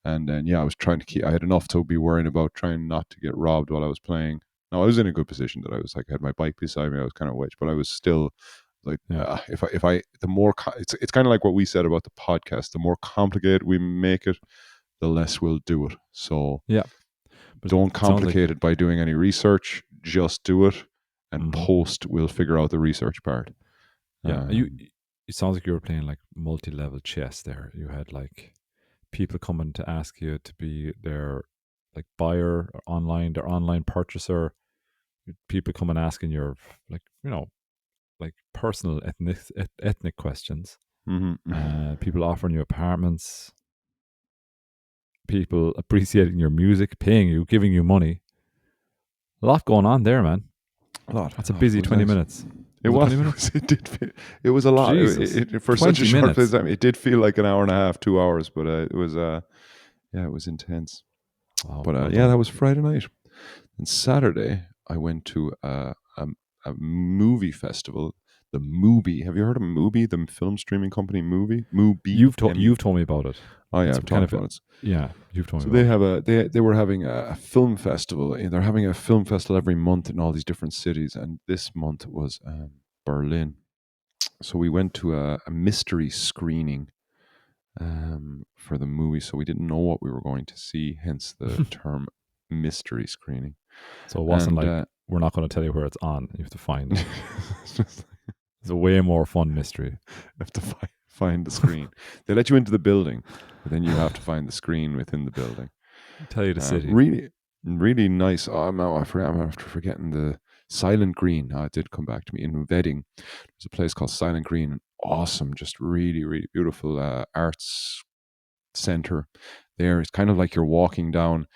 and then I was trying to keep. I had enough to be worrying about trying not to get robbed while I was playing. Now I was in a good position that I was like I had my bike beside me. I was kind of wedged, but I was still like if I the more it's kind of like what we said about the podcast. The more complicated we make it, the less we'll do it. So but don't complicate it by doing any research. Just do it, and post. We'll figure out the research part. Yeah, it sounds like you were playing like multi-level chess there. You had like people coming to ask you to be their like buyer or their online purchaser. People come and asking your like like personal ethnic questions. People offering you apartments. People appreciating your music, paying you, giving you money. A lot going on there, man. A lot. That's a busy 20 nice. minutes. It was. 20 minutes? It did. It was a lot. For such a short place, it did feel like an hour and a half, 2 hours, but it was. It was intense. Wow, but well that was Friday night. And Saturday, I went to a movie festival. The Mubi. Have you heard of Mubi, the film streaming company? Mubi. You've told me about it. Oh yeah, I've talked about it. Yeah, you've told me. So they have they were having a film festival. They're having a film festival every month in all these different cities, and this month was Berlin. So we went to a mystery screening for the movie. So we didn't know what we were going to see, hence the term mystery screening. So it wasn't we're not going to tell you where it's on. You have to find it. It's a way more fun mystery. You have to find the screen. They let you into the building, but then you have to find the screen within the building. Tell you the city. Really, really nice. Oh, I'm after forgetting the Silent Green. It did come back to me in Wedding. There's a place called Silent Green. Awesome, just really, really beautiful arts center. There, it's kind of like you're walking down.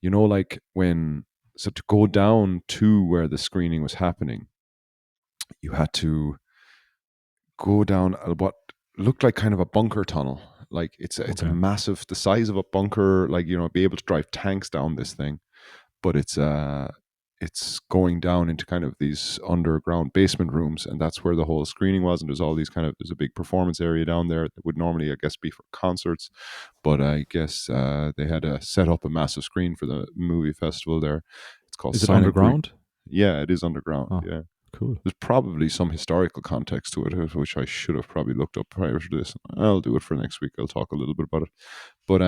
Like so to go down to where the screening was happening, you had to go down what looked like kind of a bunker tunnel. Like it's a massive, the size of a bunker. Like be able to drive tanks down this thing, but it's going down into kind of these underground basement rooms, and that's where the whole screening was. And there's all these there's a big performance area down there that would normally, I guess, be for concerts, but I guess they had to set up a massive screen for the movie festival there. It's called. Is it underground? Yeah, it is underground. Oh, yeah. Cool. There's probably some historical context to it, which I should have probably looked up prior to this. I'll do it for next week. I'll talk a little bit about it. But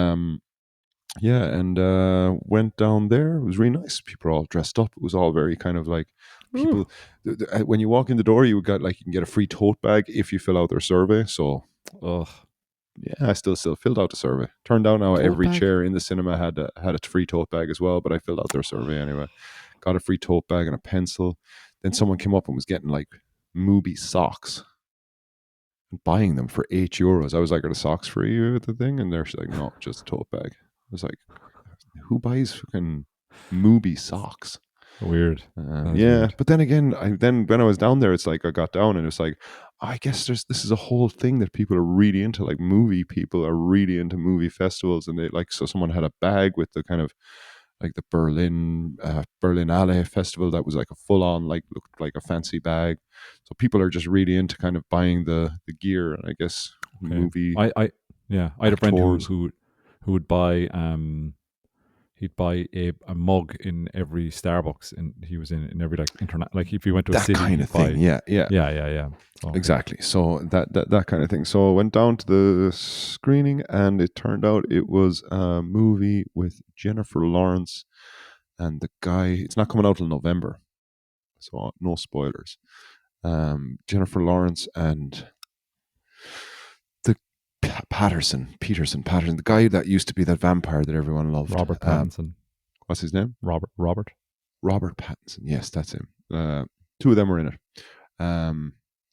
yeah, and went down there. It was really nice. People were all dressed up. It was all very kind of like people. When you walk in the door, you can get a free tote bag if you fill out their survey. So, yeah, I still filled out the survey. Turned out now every chair in the cinema had a free tote bag as well. But I filled out their survey anyway. Got a free tote bag and a pencil. Then someone came up and was getting like Mubi socks and buying them for €8. I was like, "Are the socks free with the thing?" And they're like, "No, just a tote bag." I was like, "Who buys fucking Mubi socks?" Weird. Yeah, weird. but then again, when I was down there, it's like I got down and it's like, I guess this is a whole thing that people are really into. Like movie people are really into movie festivals, and they so someone had a bag with the kind of like the Berlinale festival that was like a full on looked like a fancy bag. So people are just really into kind of buying the gear, and I guess movie. I had a friend who would buy he'd buy a mug in every Starbucks, and he was in every internet, like if he went to a city, kind of thing. Yeah. So, exactly. So that kind of thing. So I went down to the screening, and it turned out it was a movie with Jennifer Lawrence and the guy. It's not coming out till November, so no spoilers. Jennifer Lawrence and the Peterson, the guy that used to be that vampire that everyone loved. Robert Pattinson. What's his name? Robert Pattinson. Yes, that's him. Two of them were in it.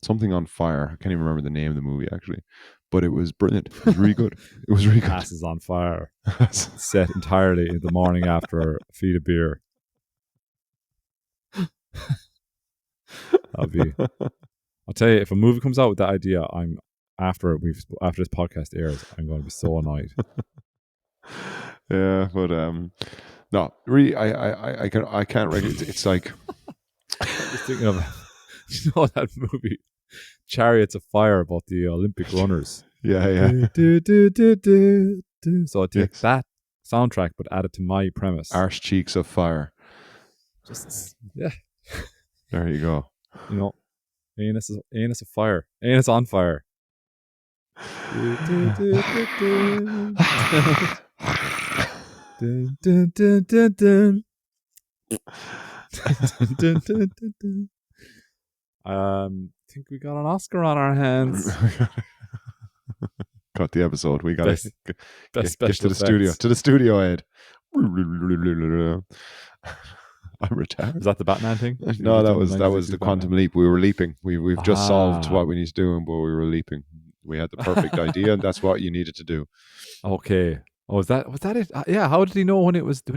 Something on Fire. I can't even remember the name of the movie actually, but it was brilliant. It was really good. It was really good. Asses on Fire. Set entirely in the morning after a feed of beer. I'll tell you, if a movie comes out with that idea, after this podcast airs, I'm going to be so annoyed. Yeah, but no, really, I can't. It's like I'm just thinking of that movie, Chariots of Fire, about the Olympic runners. Yeah. So I take that soundtrack, but add it to my premise. Arse Cheeks of Fire. Yeah. There you go. Anus of fire. Anus on fire. I think we got an Oscar on our hands. cut the episode. We gotta Best get special to the studio. effects. To the studio, Ed. I'm retarded. Is that the Batman thing? You No, just that doing was the 1960s quantum Batman? leap. We were leaping. We've just solved Ah. what we need to do, but we were leaping. We had the perfect idea, and that's what you needed to do. Okay. Oh, was that it? Yeah. How did he know when he was done?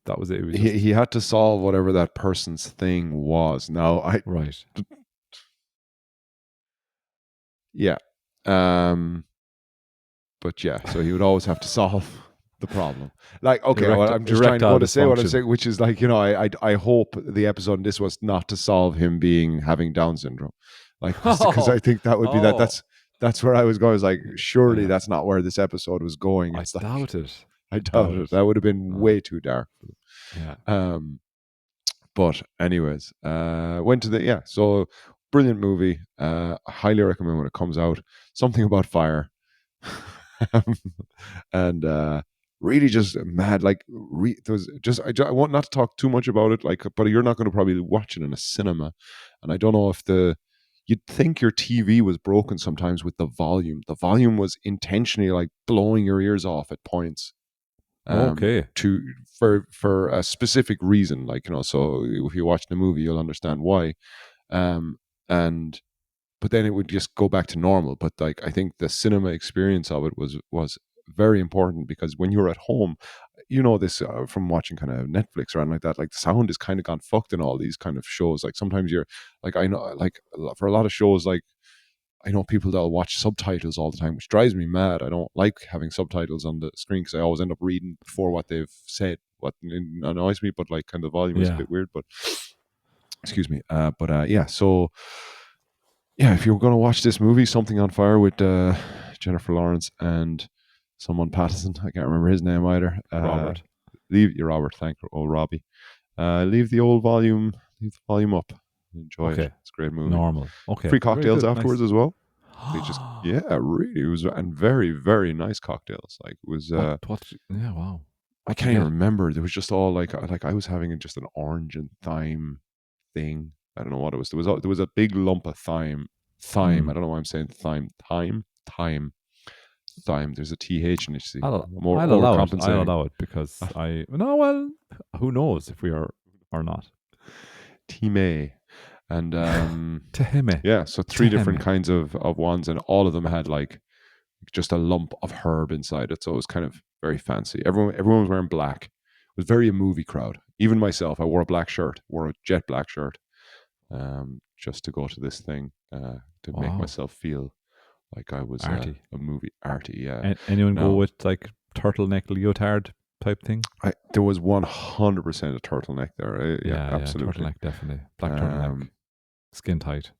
That was it. It was just, He had to solve whatever that person's thing was. Now right. yeah. But yeah, so he would always have to solve the problem. Like, okay, well, I'm just trying to say what I'm saying, which is like, I hope the episode in this was not to solve him having Down syndrome, like, because I think that would be that's where I was going. I was like, surely that's not where this episode was going. I It's like, doubt it. I doubt it. That would have been way too dark. Yeah. But anyways, went to so brilliant movie. I highly recommend when it comes out. Something about fire. And really just mad. Like, there was just I want not to talk too much about it. Like, but you're not going to probably watch it in a cinema, and I don't know if you'd think your TV was broken sometimes with the volume. The volume was intentionally like blowing your ears off at points. Okay. For a specific reason, like, so if you watch the movie, you'll understand why. But then it would just go back to normal. But like, I think the cinema experience of it was very important, because when you're at home, this from watching kind of Netflix or anything like that, like the sound is kind of gone fucked in all these kind of shows. Like sometimes you're like, I know, like for a lot of shows, like I know people that'll watch subtitles all the time, which drives me mad. I don't like having subtitles on the screen because I always end up reading before what they've said, what annoys me. But like, kind of the volume is a bit weird. But excuse me. So yeah, if you're going to watch this movie, Something on Fire, with Jennifer Lawrence and someone Pattinson, I can't remember his name either. Robert. Thank you. Oh, Robbie. Leave the volume up. Enjoy it. It's a great movie. Normal. Okay. Free cocktails afterwards as well. They just really, it was, and very, very nice cocktails. Like, it was wow. I can't even remember. There was just all like I was having just an orange and thyme thing. I don't know what it was. There was a big lump of thyme. I don't know why I'm saying thyme. Thyme. There's a TH in it. See, I'll allow it because who knows if we are or not. Time. And Teheme. yeah, so 3 different kinds of ones, and all of them had like just a lump of herb inside it. So it was kind of very fancy. Everyone was wearing black. It was very a movie crowd. Even myself, I wore a jet black shirt, just to go to this thing, to make myself feel like I was arty. A movie arty. Yeah. Anyone go with like turtleneck leotard type thing? There was 100% a turtleneck there. Yeah, absolutely. Turtleneck, definitely. Black turtleneck, skin tight.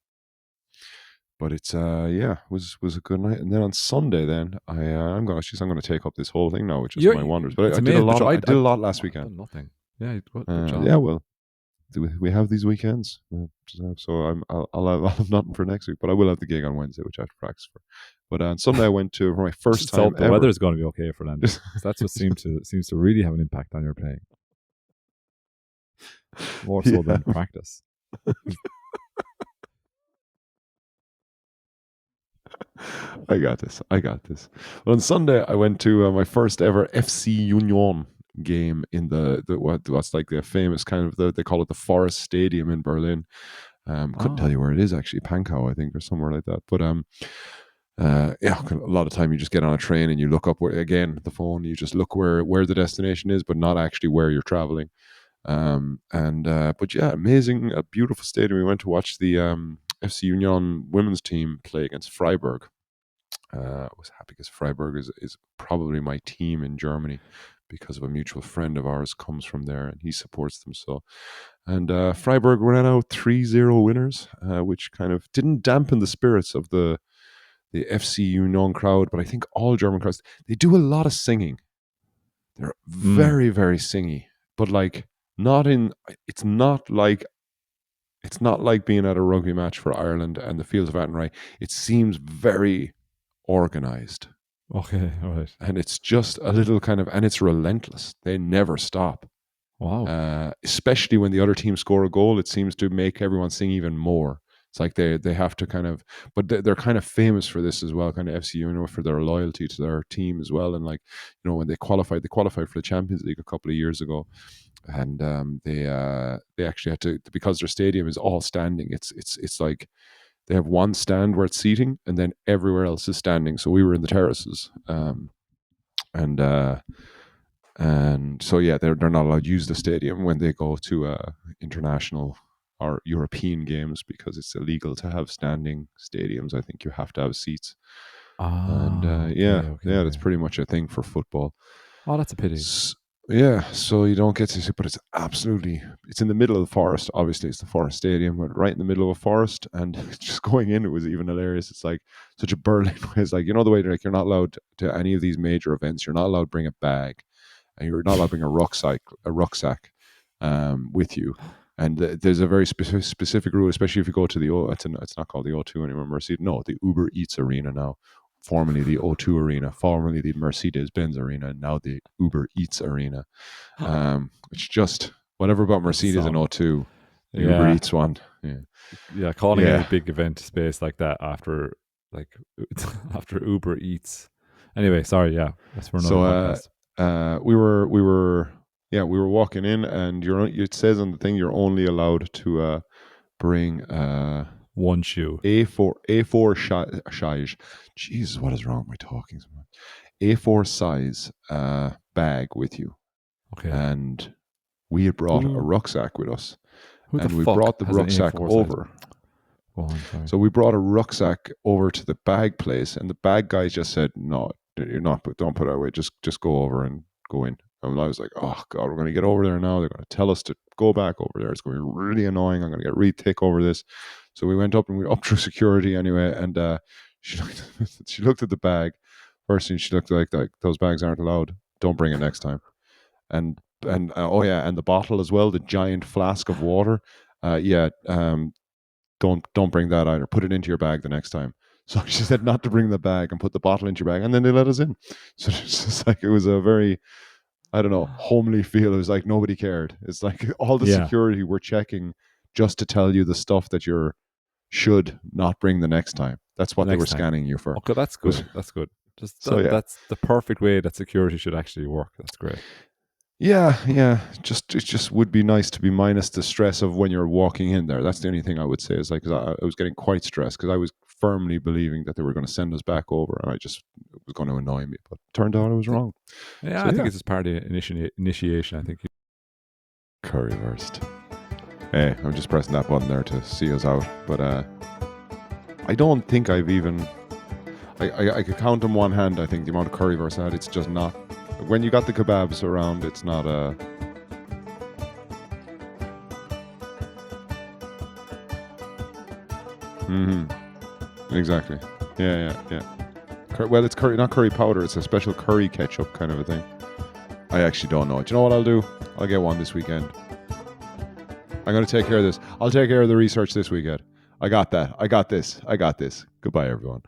But it's was a good night. And then on Sunday, then I'm gonna take up this whole thing now, which is my wonders. But I did a lot. I did a lot last weekend. Nothing. Yeah, good job. Yeah, well, we have these weekends, so I'll have nothing for next week. But I will have the gig on Wednesday, which I have to practice for. But on Sunday, I went for my first time. The weather's going to be okay for them. That's what seems to really have an impact on your playing, more so than practice. I got this. Well, on Sunday, I went to my first ever FC Union game in what's like the famous kind of they call it the Forest Stadium in Berlin. Couldn't tell you where it is actually, Pankow, I think, or somewhere like that. But a lot of time you just get on a train and you look up the phone. You just look where the destination is, but not actually where you're traveling. But yeah, amazing, a beautiful stadium. We went to watch the FC Union women's team play against Freiburg. I was happy because Freiburg is probably my team in Germany, because of a mutual friend of ours comes from there and he supports them. So, and Freiburg ran out 3-0 winners, which kind of didn't dampen the spirits of the FC Union crowd. But I think all German crowds, they do a lot of singing. They're very, very singy, but like it's not like being at a rugby match for Ireland and the Fields of Athenry. It seems very organized. Okay, all right. And it's just a little and it's relentless. They never stop. Wow. Especially when the other team score a goal, it seems to make everyone sing even more. It's like they have to kind of, but they're kind of famous for this as well, kind of FC Union, for their loyalty to their team as well. And like, when they qualified for the Champions League a couple of years ago, and they actually had to, because their stadium is all standing. It's like they have one stand where it's seating, and then everywhere else is standing. So we were in the terraces, and so yeah, they're not allowed to use the stadium when they go to international or European games, because it's illegal to have standing stadiums. I think you have to have seats. And okay. that's pretty much a thing for football. Oh, that's a pity. So you don't get to see, but it's in the middle of the forest. Obviously, it's the Forest Stadium, but right in the middle of a forest. And just going in, it was even hilarious. It's like such a Berlin way. It's like, the way like you're not allowed to any of these major events. You're not allowed to bring a bag, and you're not allowed to bring a rucksack with you. And there's a very specific rule, especially if you go to the it's not called the O2 anymore, the Uber Eats Arena now, formerly the O2 Arena, formerly the Mercedes-Benz Arena, and now the Uber Eats Arena. It's just whatever about Mercedes and O2, the Uber Eats one. Yeah, calling any big event space like that after Uber Eats. Anyway, sorry, that's for another podcast. We were walking in, and it says on the thing you're only allowed to bring one shoe. A4 size. Jesus, what is wrong with my talking? A4 size bag with you. Okay. And we had brought a rucksack with us. And we brought the rucksack over. So we brought a rucksack over to the bag place, and the bag guy just said, "No, you're not. Don't put it away. Just go over and go in." And I was like, "Oh God, we're going to get over there now. They're going to tell us to go back over there. It's going to be really annoying. I'm going to get really thick over this." So we went up, and we up through security anyway. And she looked at the bag. First thing she looked like those bags aren't allowed. Don't bring it next time. And the bottle as well, the giant flask of water. Don't bring that either. Put it into your bag the next time. So she said not to bring the bag and put the bottle into your bag, and then they let us in. So it's just like, it was a very, I don't know, homely feel. It was like nobody cared. It's like all the security were checking just to tell you the stuff that you should not bring the next time. That's what they were scanning you for. Okay, that's good. That's good. That's the perfect way that security should actually work. That's great. Yeah. It just would be nice to be minus the stress of when you're walking in there. That's the only thing I would say is like, 'cause I was getting quite stressed because I was firmly believing that they were going to send us back over, and it was going to annoy me, but turned out I was wrong. Yeah, I think it's just part of the initiation. I think Currywurst. Hey, I'm just pressing that button there to see us out, but I don't think I've even. I could count on one hand. I think the amount of currywurst I had. It's just not. When you got the kebabs around, it's not a. Exactly. Yeah. Well, it's curry, not curry powder. It's a special curry ketchup kind of a thing. I actually don't know. Do you know what I'll do? I'll get one this weekend. I'm going to take care of this. I'll take care of the research this weekend. I got that. I got this. Goodbye, everyone.